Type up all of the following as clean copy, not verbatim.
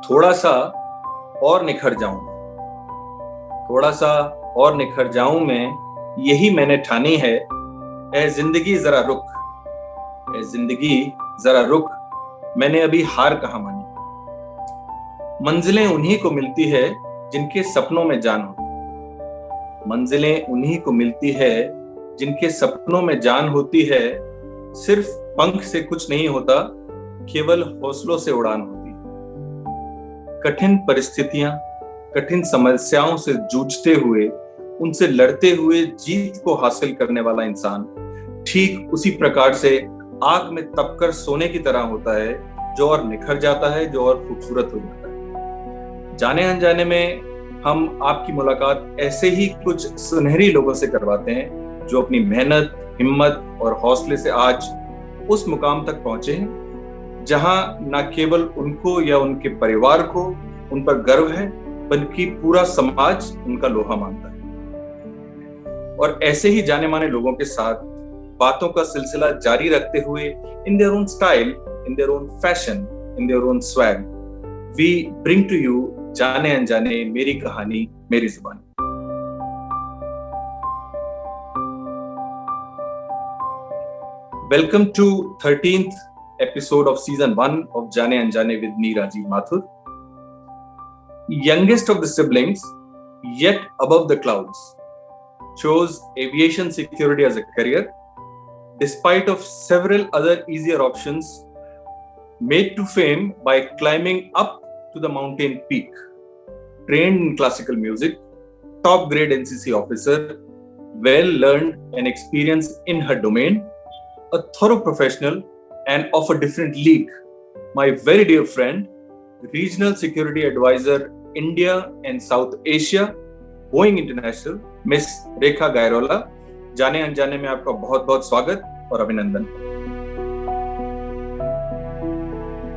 थोड़ा सा और निखर जाऊं, थोड़ा सा और निखर जाऊं मैं, यही मैंने ठानी है। ए जिंदगी जरा रुक, ए जिंदगी जरा रुक, मैंने अभी हार कहाँ मानी। मंजिलें उन्हीं को मिलती है जिनके सपनों में जान होती, मंजिलें उन्हीं को मिलती है जिनके सपनों में जान होती है। सिर्फ पंख से कुछ नहीं होता, केवल हौसलों से उड़ान होती है। कठिन परिस्थितियां, कठिन समस्याओं से जूझते हुए, उनसे लड़ते हुए जीत को हासिल करने वाला इंसान ठीक उसी प्रकार से आग में तपकर सोने की तरह होता है, जो और निखर जाता है, जो और खूबसूरत हो जाता है। जाने अनजाने में हम आपकी मुलाकात ऐसे ही कुछ सुनहरी लोगों से करवाते हैं, जो अपनी मेहनत, हिम्मत और हौसले से आज उस मुकाम तक पहुंचे हैं जहां न केवल उनको या उनके परिवार को उन पर गर्व है, बल्कि पूरा समाज उनका लोहा मानता है। और ऐसे ही जाने माने लोगों के साथ बातों का सिलसिला जारी रखते हुए, in their own style, in their own fashion, in their own swag, we bring to you Jaane Anjaane, मेरी कहानी मेरी जुबानी। Welcome to 13th episode of season 1 of Jaane Anjane with me, Rajiv Mathur. Youngest of the siblings, yet above the clouds, chose aviation security as a career, despite of several other easier options, made to fame by climbing up to the mountain peak. Trained in classical music, top grade NCC officer, well learned and experienced in her domain, a thorough professional and of a different league, my very dear friend, Regional Security Advisor, India and South Asia, Boeing International, Miss Rekha Gairola. जाने अनजाने में आपका बहुत बहुत स्वागत और अभिनंदन।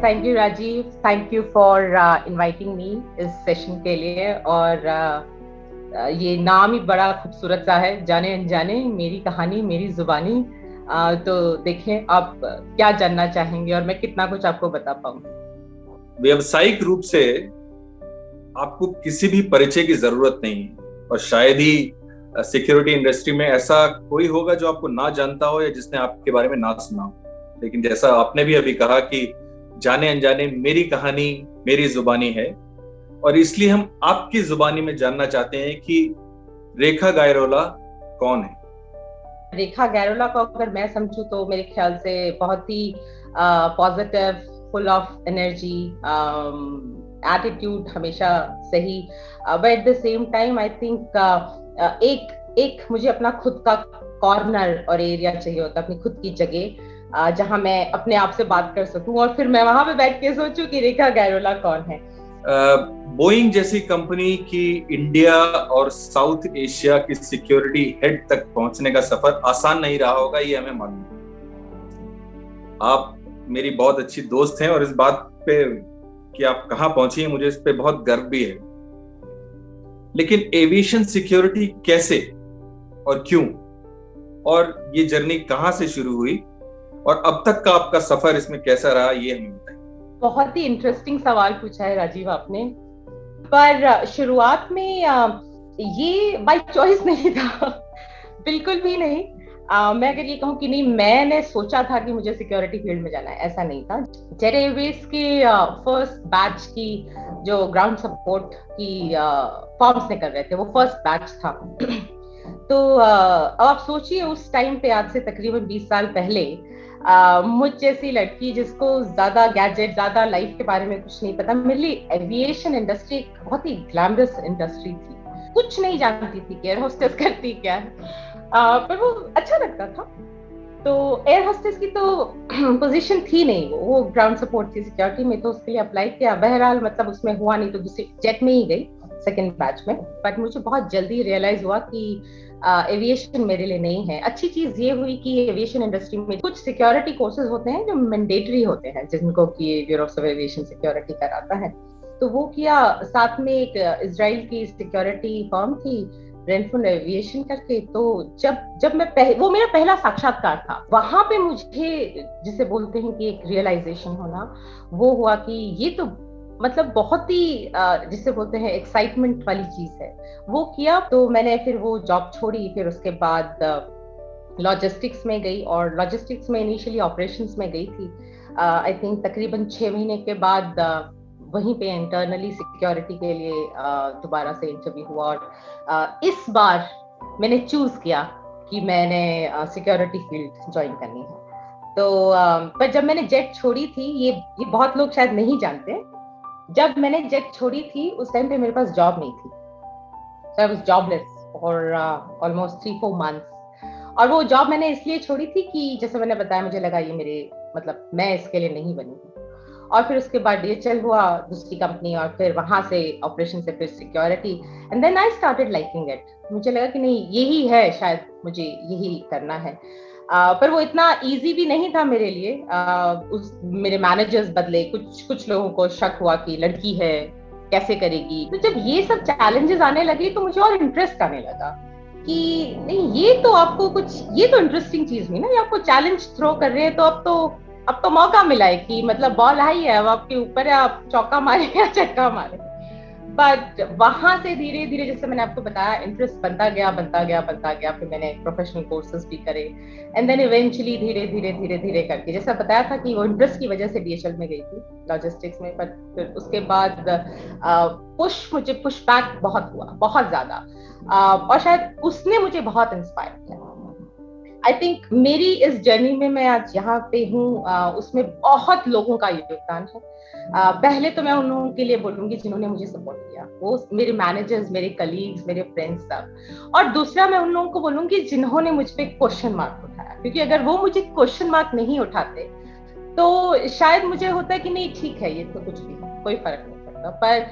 Thank you Rajiv, thank you for inviting me इस सेशन के लिए। और ये नाम ही बड़ा खूबसूरत सा है, जाने अनजाने, मेरी कहानी मेरी जुबानी। तो देखें आप क्या जानना चाहेंगे और मैं कितना कुछ आपको बता पाऊँ। व्यावसायिक रूप से आपको किसी भी परिचय की जरूरत नहीं है, और शायद ही सिक्योरिटी इंडस्ट्री में ऐसा कोई होगा जो आपको ना जानता हो या जिसने आपके बारे में ना सुना हो। लेकिन जैसा आपने भी अभी कहा कि जाने अनजाने मेरी कहानी मेरी जुबानी है, और इसलिए हम आपकी जुबानी में जानना चाहते हैं कि रेखा गायरोला कौन है। रेखा गैरोला को अगर मैं समझूं तो मेरे ख्याल से बहुत ही positive, full of energy, attitude हमेशा सही, but at the same time I think एक मुझे अपना खुद का कॉर्नर और एरिया चाहिए होता, अपनी खुद की जगह जहां मैं अपने आप से बात कर सकूं और फिर मैं वहां पे बैठ के सोचूं कि रेखा गैरोला कौन है। बोइंग जैसी कंपनी की इंडिया और साउथ एशिया की सिक्योरिटी हेड तक पहुंचने का सफर आसान नहीं रहा होगा, ये हमें मालूम है। आप मेरी बहुत अच्छी दोस्त हैं और इस बात पे कि आप कहां पहुंची हैं, मुझे इस पे बहुत गर्व भी है। लेकिन एविएशन सिक्योरिटी कैसे और क्यों, और ये जर्नी कहां से शुरू हुई, और अब तक का आपका सफर इसमें कैसा रहा, ये हमें बताइए। बहुत ही इंटरेस्टिंग सवाल पूछा है राजीव आपने, पर शुरुआत में ये बाय चॉइस नहीं था, बिल्कुल भी नहीं। मैं अगर ये कहूँ कि नहीं, मैंने सोचा था कि मुझे सिक्योरिटी फील्ड में जाना है, ऐसा नहीं था। जेट एयरवेज के फर्स्ट बैच की जो ग्राउंड सपोर्ट की फॉर्म्स निकल रहे थे, वो फर्स्ट बैच था। तो अब आप सोचिए उस टाइम पे, आज से तकरीबन 20 साल पहले, मुझ जैसी लड़की जिसको ज्यादा गैजेट, ज्यादा लाइफ के बारे में कुछ नहीं पता, मेरे लिए एविएशन इंडस्ट्री एक बहुत ही ग्लैमरस इंडस्ट्री थी। कुछ नहीं जानती थी कि एयर होस्टेस करती क्या है, पर वो अच्छा लगता था। तो एयर होस्टेस की तो पोजीशन थी नहीं, वो ग्राउंड सपोर्ट थी सिक्योरिटी में, तो उसके लिए अप्लाई किया। बहरहाल मतलब उसमें हुआ नहीं, तो दूसरी जेट में ही गई, सेकेंड बैच में। बट मुझे बहुत जल्दी रियलाइज हुआ कि एविएशन मेरे लिए नहीं है। अच्छी चीज ये हुई कि एविएशन इंडस्ट्री में कुछ सिक्योरिटी कोर्सेज होते हैं जो मैंडेटरी होते हैं, जिनको कि ब्यूरो ऑफ एविएशन सिक्योरिटी कराता है। तो वो किया, साथ में एक इजराइल की सिक्योरिटी फर्म थी रेनफुल एविएशन करके। तो जब मैं वो मेरा पहला साक्षात्कार था, वहां पे मुझे जिसे बोलते हैं कि एक रियलाइजेशन होना, वो हुआ कि ये तो मतलब बहुत ही जिसे बोलते हैं एक्साइटमेंट वाली चीज है, वो किया। तो मैंने फिर वो जॉब छोड़ी, फिर उसके बाद लॉजिस्टिक्स में गई, और लॉजिस्टिक्स में इनिशियली ऑपरेशंस में गई थी। आई थिंक तकरीबन 6 महीने के बाद वहीं पे इंटरनली सिक्योरिटी के लिए दोबारा से इंटरव्यू हुआ, और इस बार मैंने चूज किया कि मैंने सिक्योरिटी फील्ड ज्वाइन करनी है। तो पर जब मैंने जेट छोड़ी थी, ये बहुत लोग शायद नहीं जानते, जब मैंने जेट छोड़ी थी उस टाइम पे मेरे पास जॉब नहीं थी। So I was jobless for almost 3-4 months। और वो जॉब मैंने इसलिए छोड़ी थी कि जैसे मैंने बताया, मुझे लगा ये मेरे मतलब मैं इसके लिए नहीं बनी हूँ। और फिर उसके बाद DHL हुआ, दूसरी कंपनी, और फिर वहां से ऑपरेशन से फिर security, and then I started liking it. मुझे लगा कि नहीं, यही है, शायद मुझे यही करना है। पर वो इतना इजी भी नहीं था मेरे लिए। मेरे मैनेजर्स बदले, कुछ लोगों को शक हुआ कि लड़की है, कैसे करेगी। तो जब ये सब चैलेंजेस आने लगे तो मुझे और इंटरेस्ट आने लगा कि नहीं, ये तो इंटरेस्टिंग चीज नहीं ना, ये आपको चैलेंज थ्रो कर रहे हैं, तो अब तो मौका मिला है कि मतलब बॉल आई है, अब आपके ऊपर है, आप चौका मारे या छक्का मारे। बट वहां से धीरे धीरे, जैसे मैंने आपको बताया, इंटरेस्ट बनता गया। फिर मैंने प्रोफेशनल कोर्सेज भी करे, एंड देन इवेंचुअली धीरे धीरे करके, जैसा बताया था कि वो इंटरेस्ट की वजह से DHL में गई थी लॉजिस्टिक्स में। बट फिर उसके बाद मुझे पुश बैक बहुत हुआ, बहुत ज्यादा। और शायद उसने मुझे बहुत इंस्पायर किया। आई थिंक मेरी इस जर्नी में मैं आज यहाँ पे हूँ, उसमें बहुत लोगों का योगदान है। पहले तो मैं उन लोगों के लिए बोलूंगी जिन्होंने मुझे सपोर्ट किया, वो मेरे मैनेजर्स, मेरे कलीग्स, मेरे फ्रेंड्स सब। और दूसरा मैं उन लोगों को बोलूंगी जिन्होंने मुझ पे क्वेश्चन मार्क उठाया, क्योंकि अगर वो मुझे क्वेश्चन मार्क नहीं उठाते तो शायद मुझे होता है कि नहीं, ठीक है, ये तो कुछ भी है, कोई फर्क नहीं पड़ता। पर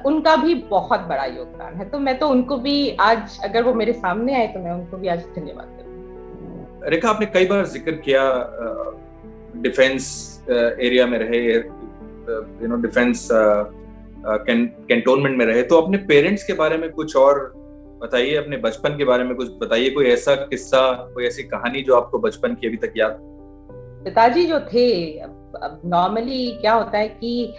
उनका भी बहुत बड़ा योगदान है, तो मैं तो उनको भी आज, अगर वो मेरे सामने आए तो मैं उनको भी आज धन्यवाद करूंगी। रेखा, आपने कई बार जिक्र किया डिफेंस एरिया में रहे, डिफेंस कैंटोनमेंट में रहे, तो अपने पेरेंट्स के बारे में कुछ और बताइए, अपने बचपन के बारे में कुछ बताइए। कोई ऐसा किस्सा, कोई ऐसी कहानी जो आपको बचपन की अभी तक याद? पिताजी जो थे, अब नॉर्मली क्या होता है कि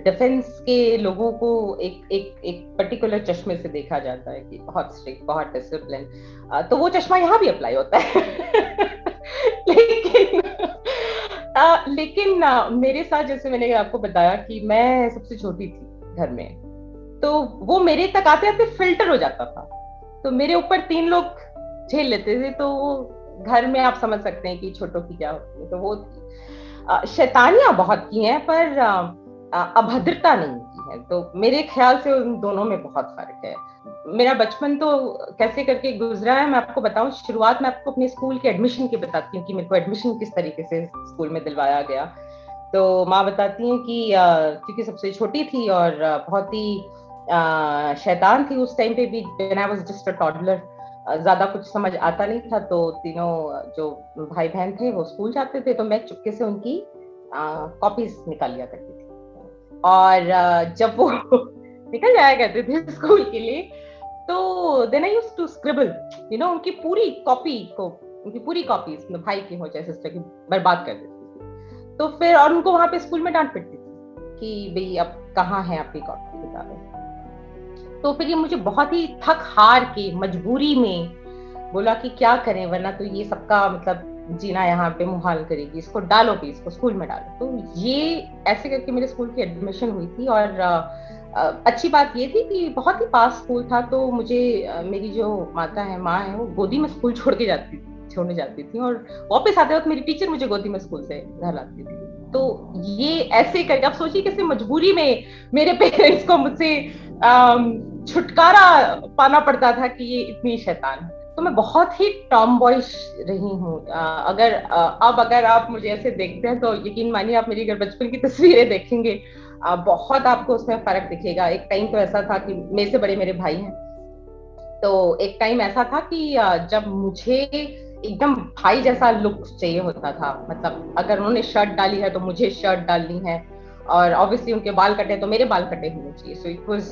डिफेंस के लोगों को एक पर्टिकुलर चश्मे से देखा जाता है कि बहुत स्ट्रिक्ट, बहुत डिसिप्लिन। तो वो चश्मा यहाँ भी अप्लाई होता है। लेकिन मेरे साथ, जैसे मैंने आपको बताया कि मैं सबसे छोटी थी घर में, तो वो मेरे तक आते आते फिल्टर हो जाता था। तो मेरे ऊपर 3 लोग झेल लेते थे, तो घर में आप समझ सकते हैं कि छोटों की क्या होती है। तो वो शैतानियां बहुत की हैं, पर अभद्रता नहीं की है। तो मेरे ख्याल से उन दोनों में बहुत फर्क है। मेरा बचपन तो कैसे करके गुजरा है मैं आपको बताऊं। शुरुआत में आपको अपने स्कूल के एडमिशन की बताती हूँ कि मेरे को एडमिशन किस तरीके से स्कूल में दिलवाया गया। तो माँ बताती हैं कि क्योंकि सबसे छोटी थी और बहुत ही शैतान थी उस टाइम पे भी, when I was just a toddler, ज्यादा कुछ समझ आता नहीं था। तो तीनों जो भाई बहन थे वो स्कूल जाते थे, तो मैं चुपके से उनकी कॉपीज निकाल लिया करती थी। और जब वो निकल जाया करते थे स्कूल के लिए, तो then I used to scribble, उनकी पूरी कॉपीज भाई की हो चाहे सिस्टर की, बर्बाद कर देती थी। तो फिर और उनको वहां पे स्कूल में डांट पड़ती थी कि भाई अब कहाँ है आपकी कॉपी किताबें। तो फिर ये मुझे बहुत ही थक हार के मजबूरी में बोला कि क्या करें, वरना तो ये सबका मतलब जीना यहाँ पे मुहाल करेगी, इसको डालो भी, इसको स्कूल में डालो। तो ये ऐसे करके मेरे स्कूल की एडमिशन हुई थी। और अच्छी बात ये थी कि बहुत ही पास स्कूल था, तो मुझे मेरी जो माँ है वो गोदी में स्कूल छोड़ने जाती थी, और वापस आते वक्त मेरी टीचर मुझे गोदी में स्कूल से घर लाती थी। तो ये ऐसे करके, आप सोचिए कैसे मजबूरी में मेरे पेरेंट्स को मुझसे छुटकारा पाना पड़ता था कि ये इतनी शैतान। तो मैं बहुत ही टॉम बॉयश रही हूँ। अगर आप मुझे ऐसे देखते हैं तो यकीन मानिए, आप मेरी अगर बचपन की तस्वीरें देखेंगे, बहुत आपको उसमें फर्क दिखेगा। एक टाइम तो ऐसा था कि मेरे से बड़े मेरे भाई हैं, तो एक टाइम ऐसा था कि जब मुझे एकदम भाई जैसा लुक चाहिए होता था, मतलब अगर उन्होंने शर्ट डाली है तो मुझे शर्ट डालनी है, और ऑब्वियसली उनके बाल कटे तो मेरे बाल कटे होने चाहिए। सो इट वाज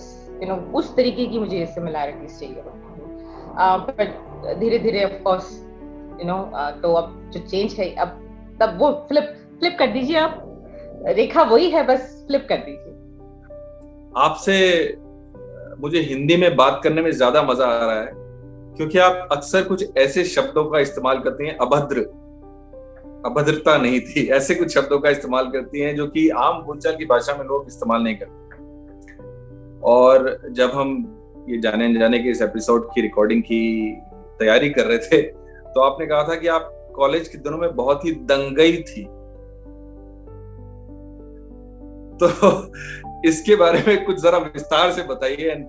उस तरीके की मुझे सिमिलैरिटीज चाहिए होती थी। बट धीरे धीरे ऑफ कोर्स तो अब जो चेंज है, अब तब वो फ्लिप कर दीजिए आप। रेखा वही है, बस फ्लिप कर दीजिए। आपसे मुझे हिंदी में बात करने में ज्यादा मजा आ रहा है, क्योंकि आप अक्सर कुछ ऐसे शब्दों का इस्तेमाल करती हैं, अभद्रता नहीं थी, ऐसे कुछ शब्दों का इस्तेमाल करती हैं जो कि आम बोलचाल की भाषा में लोग इस्तेमाल नहीं करते। और जब हम ये जाने अनजाने के इस एपिसोड की रिकॉर्डिंग की तैयारी कर रहे थे, तो आपने कहा था कि आप कॉलेज के दिनों में बहुत ही दंगई थी। तो इसके बारे में कुछ जरा विस्तार से बताइए, and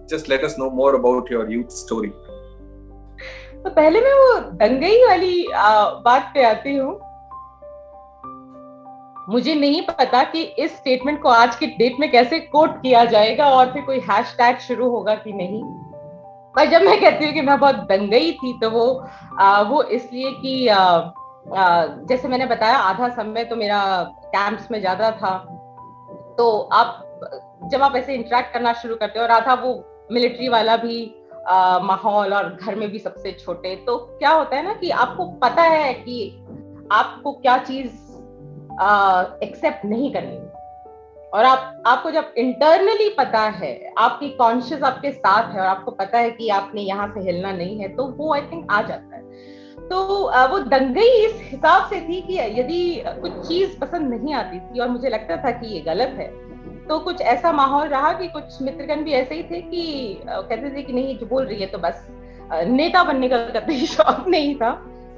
just let us know more about your youth story. तो पहले मैं वो दंगई वाली बात पे आती हूँ। मुझे नहीं पता कि इस स्टेटमेंट को आज की डेट में कैसे कोट किया जाएगा और फिर कोई हैशटैग शुरू होगा कि नहीं। पर जब मैं कहती हूँ कि मैं बहुत दंगई थी, तो वो इसलिए कि जैसे मैंने बताया, आधा समय तो मेरा कैंप्स में ज्यादा था। तो जब आप ऐसे इंटरेक्ट करना शुरू करते हो, और आधा वो मिलिट्री वाला भी माहौल, और घर में भी सबसे छोटे, तो क्या होता है ना कि आपको पता है कि आपको क्या चीज एक्सेप्ट नहीं करनी, और आपको जब इंटरनली पता है, आपकी कॉन्शियस आपके साथ है और आपको पता है कि आपने यहाँ से हिलना नहीं है, तो वो आई थिंक आ जाता है। तो वो दंगई इस हिसाब से थी कि यदि कुछ चीज पसंद नहीं आती थी और मुझे लगता था कि ये गलत है, तो कुछ ऐसा माहौल रहा कि कुछ मित्रगण भी ऐसे ही थे कि कहते थे कि नहीं, जो बोल रही है तो बस, नेता बनने का कतई शौक नहीं था।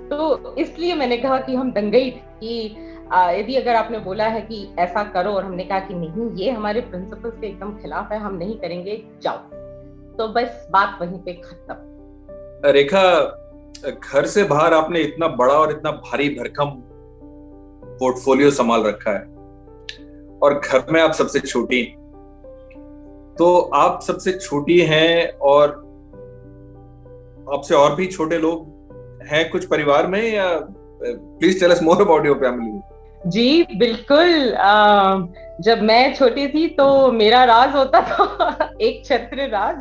तो इसलिए मैंने कहा कि हम दंगई कि यदि अगर आपने बोला है कि ऐसा करो और हमने कहा कि नहीं, ये हमारे प्रिंसिपल्स के एकदम खिलाफ है, हम नहीं करेंगे, जाओ, तो बस बात वहीं पे खत्म। रेखा, घर से बाहर आपने इतना बड़ा और इतना भारी भरकम पोर्टफोलियो संभाल रखा है, और घर में आप सबसे छोटी, तो आप सबसे छोटी हैं, और आपसे और भी छोटे लोग हैं कुछ परिवार में, या please tell us more about your family. जी बिल्कुल। जब मैं छोटी थी तो मेरा राज होता था एक छत्र राज।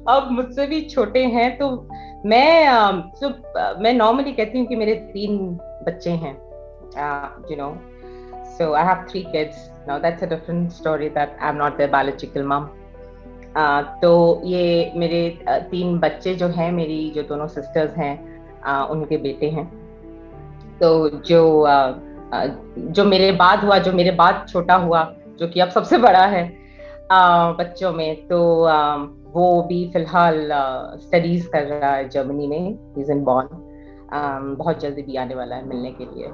अब मुझसे भी छोटे हैं, तो मैं नॉर्मली कहती हूँ कि मेरे 3 बच्चे हैं, you know, so I have 3 kids. Now that's a different story that I'm not their biological mom. तो ये मेरे 3 बच्चे जो हैं, मेरी जो दोनों सिस्टर्स हैं, उनके बेटे हैं। तो जो मेरे बाद हुआ, जो मेरे बाद छोटा हुआ, जो कि अब सबसे बड़ा है बच्चों में, तो वो भी फिलहाल स्टडीज कर रहा है जर्मनी में, इज इन बॉर्न। बहुत जल्दी भी आने वाला है मिलने के लिए।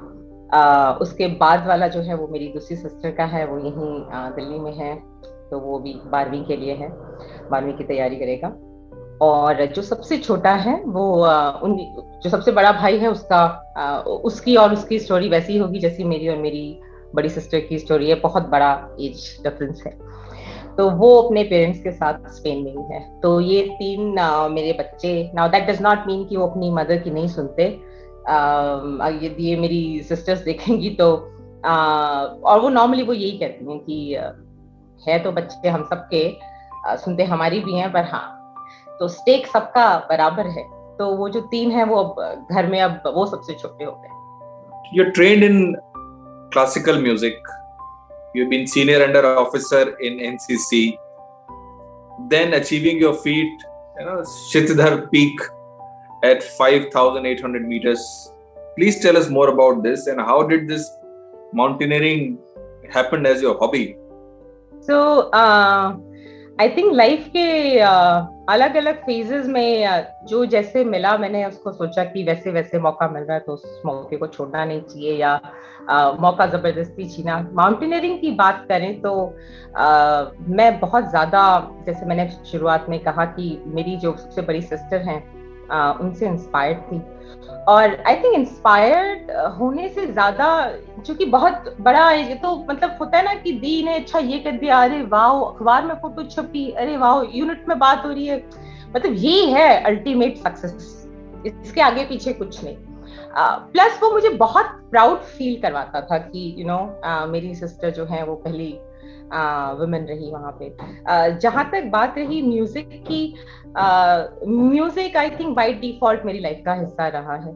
उसके बाद वाला जो है वो मेरी दूसरी सिस्टर का है, वो यहीं दिल्ली में है, तो वो भी 12वीं के लिए है, 12वीं की तैयारी करेगा। और जो सबसे छोटा है वो जो सबसे बड़ा भाई है, उसकी और उसकी स्टोरी वैसी होगी जैसी मेरी और मेरी बड़ी सिस्टर की स्टोरी है। बहुत बड़ा एज डिफरेंस है। तो वो अपने पेरेंट्स के साथ स्पेन में ही है। तो ये 3 मेरे बच्चे। Now that does not mean कि वो अपनी मदर की नहीं सुनते। यदि ये मेरी सिस्टर्स देखेंगी तो और वो नॉर्मली वो यही कहती हैं कि है तो बच्चे हम सबके, सुनते हमारी भी हैं, पर हाँ, तो स्टेक सबका बराबर है। तो वो जो 3 हैं वो अब घर में, अब वो सबसे छोटे हो गए। You're trained in classical music. You've been senior under officer in NCC. Then achieving your feat, Shitidhar Peak at 5,800 meters. Please tell us more about this, and how did this mountaineering happen as your hobby? So, I think life के अलग अलग phases में जो जैसे मिला, मैंने उसको सोचा कि वैसे वैसे मौका मिल रहा है तो उस मौके को छोड़ना नहीं चाहिए, या मौका जबरदस्ती छीना। माउंटेनियरिंग की बात करें तो मैं बहुत ज्यादा, जैसे मैंने शुरुआत में कहा कि मेरी जो सबसे बड़ी सिस्टर हैं उनसे इंस्पायर्ड थी। और आई थिंक इंस्पायर्ड होने से ज्यादा, क्योंकि बहुत बड़ा ये तो मतलब होता है ना कि दी ने अच्छा ये कर दिया, अरे वाह, अखबार में फोटो छपी, अरे वाह, यूनिट में बात हो रही है, मतलब ये है अल्टीमेट सक्सेस, इसके आगे पीछे कुछ नहीं। प्लस वो मुझे बहुत प्राउड फील करवाता था कि मेरी सिस्टर जो है वो पहली वुमेन रही वहां पे। जहां तक बात रही म्यूजिक की, music I think by default मेरी लाइफ का हिस्सा रहा है।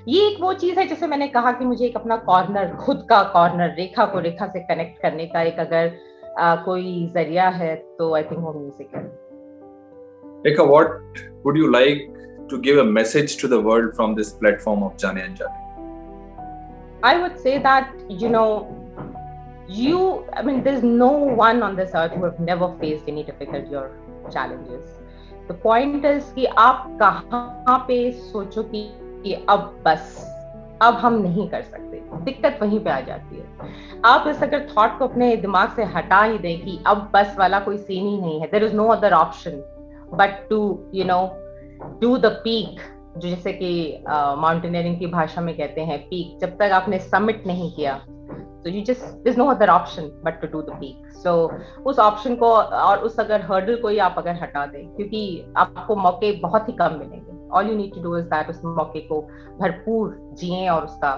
ये एक वो चीज है, जैसे मैंने कहा कि मुझे एक अपना कॉर्नर, खुद का कॉर्नर, रेखा को रेखा से कनेक्ट करने का एक अगर कोई जरिया है तो आई थिंक वो म्यूजिक है। रेखा, what would you like to give a message to the world from this platform of Jaane Anjane? I would say that, you know, I mean, there's no one on this earth who have never faced any difficulty or challenges. The point is कि आप कहाँ पे सोचो कि अब बस, अब हम नहीं कर सकते, दिक्कत वहीं पे आ जाती है। आप इस अगर थॉट को अपने दिमाग से हटा ही दें कि अब बस वाला कोई सीन ही नहीं है, there is no other option but to, you know, do the peak, जो जैसे कि माउंटेनियरिंग की भाषा में कहते हैं पीक, जब तक आपने समिट नहीं किया तो you just, there's no other option but to do the peak. So उस ऑप्शन को और उस अगर हर्डल को ही आप अगर हटा दें, क्योंकि आपको मौके बहुत ही कम मिलेंगे, all you need to do is that उस मौके को भरपूर जिएं और उसका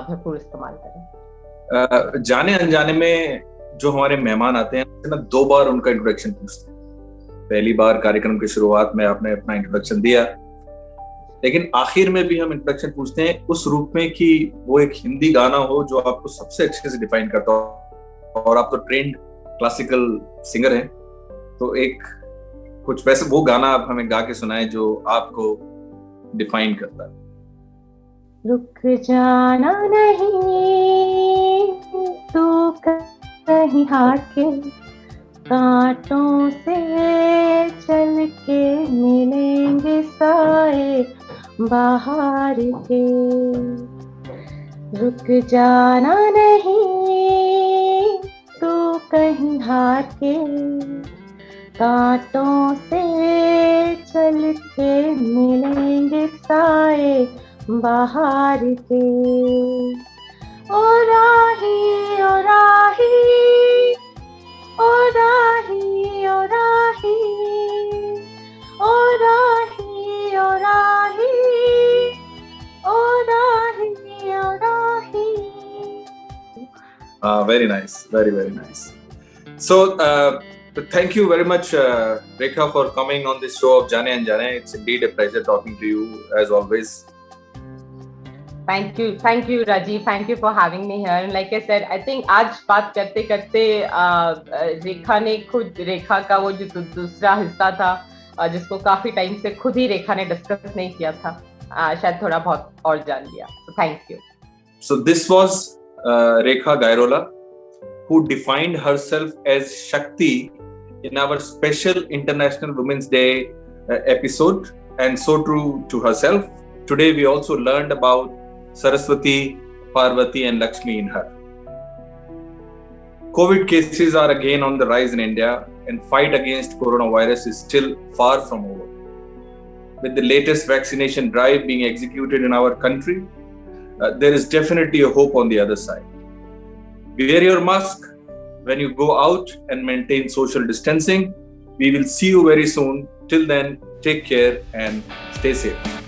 भरपूर इस्तेमाल करें। जाने अनजाने में जो हमारे मेहमान आते हैं ना, 2 बार उनका इंट्रोडक्शन पूछते हैं। पहली बार कार्यक्रम की शुरुआत में आपने अपना इंट्रोडक्शन दिया, लेकिन आखिर में भी हम इंट्रोडक्शन पूछते हैं उस रूप में कि वो एक हिंदी गाना हो जो आपको सबसे अच्छे से डिफाइन करता हो, और आप तो ट्रेंड क्लासिकल सिंगर हैं, तो एक कुछ वैसे वो गाना आप हमें गा के सुनाएं जो आपको डिफाइन करता है। रुक जाना नहीं तू कहीं हाके, कांटों से चल के मिलेंगे साए बाहर के। रुक जाना नहीं तू कहीं हाके, कांटों से चल के मिलेंगे साए बाहर के। ओ राही ओ राही ओ राही ओ राही ओ राही ओ राही ओ राही ओ राही। Very nice, very nice. So thank you very much, Rekha, for coming on this show of Jaane Anjane. It's indeed a pleasure talking to you as always. Thank you, Rajiv. Thank you for having me here. And like I said, I think आज बात करते करते रेखा ने खुद, रेखा का वो जो दूसरा हिस्सा था जिसको काफी टाइम से खुद ही रेखा ने डिस्कस नहीं किया था, शायद थोड़ा बहुत और जान लिया. So thank you. So this was Rekha Gairola, who defined herself as Shakti in our special International Women's Day episode, and so true to herself. Today we also learned about Saraswati, Parvati and Lakshmi in her. COVID cases are again on the rise in India, and fight against coronavirus is still far from over. With the latest vaccination drive being executed in our country, there is definitely a hope on the other side. Wear your mask when you go out and maintain social distancing. We will see you very soon. Till then, take care and stay safe.